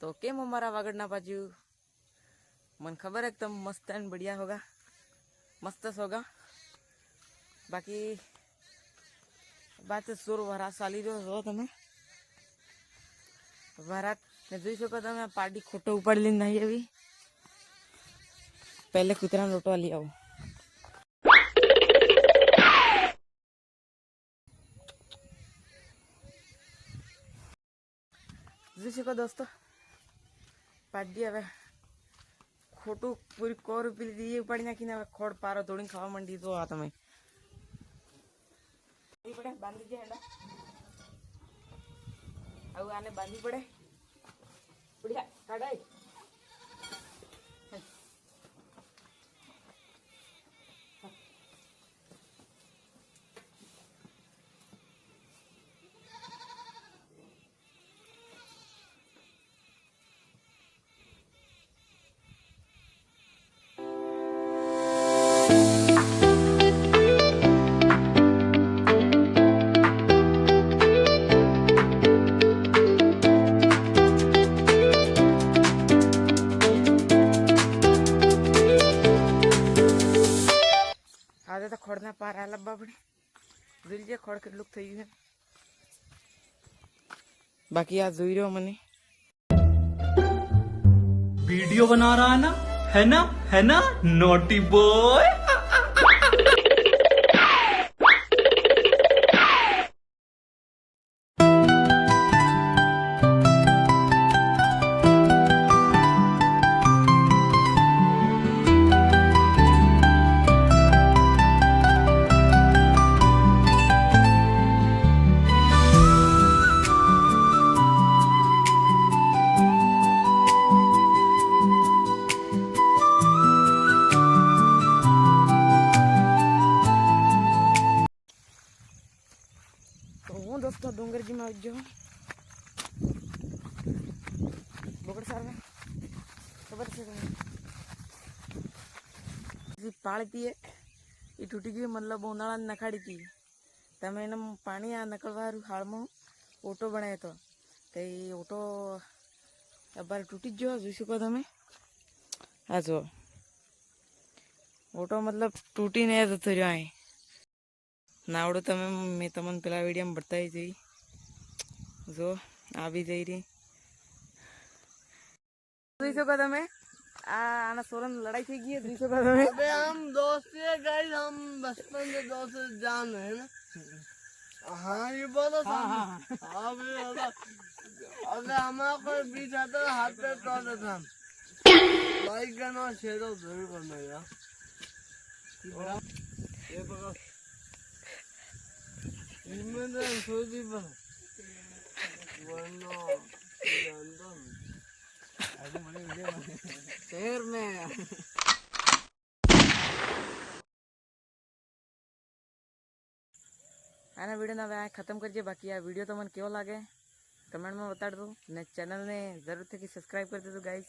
तो केम हमारा वागड़ना बाजू मन खबर है एकदम मस्त एंड बढ़िया होगा, मस्त होगा। बाकी बात सुर वरात साली जो हो तमे वरात ने જોઈ શકો તમે આ પાર્ટી ખોટો ઉપાડી લઈને નહીં આવી। પહેલે કૂતરાને લોટવા લઈ આવો। જોઈ શકો દોસ્તો પાર્ટી હવે ખોટું પૂરી કોર પીલી દી ઉપાડી નાખીને હવે ખોડ પારો તોડીને ખાવા માંડી। તો આ તમે પડે બાંધી દે હેડા આવું આને બાંધી પડે बढ़िया काढाय આજે તો ખોડના પાર આ લબ્બા પડે જોઈ લે ખોડ કેટલું થઈ ગયું છે। बाकी आज જોઈ રહ્યો મને वीडियो बना रहा है ना नोटी बॉय। હું દોસ્તો ડુંગરજીમાં આવજો બોકડ સાર ખબર છે તમને પાળી હતી એ તૂટી ગઈ મતલબ ઉનાળા નખાડી હતી તમે એને પાણી આ નકળવાળું હાળમાં ઓટો બનાવ્યો હતો તો એ ઓટો અબાર તૂટી જ ગયો જોઈ શકો તમે આ જો ઓટો મતલબ તૂટીને જતો રહ્યો અહીં નાવડો તમે મેં તમને પેલા વિડીયોમાં બતાવી જઈ જો આવી જઈ રહી જોઈ શકો તમે आना सोरन लड़ाई थी गई दूसरे का में अबे हम दोस्त है गाइस, हम बचपन से दोस्त जान है ना। हाँ ये बोलो हाँ भी बोलो अगर हमारा कोई बीच आता तो हाथ पे तोड़ देता हम बाइक का ना छेड़ो जरूर करना यार। ये पकड़ इनमें तो सोची पर वरना जानता हूँ शहर में आना वीडियो ना आ खत्म करिए। बाकी आ वीडियो तो मन केव लगे कमेंट में बता दो ने चैनल ने जरूर थे कि सब्सक्राइब कर दो गाइस।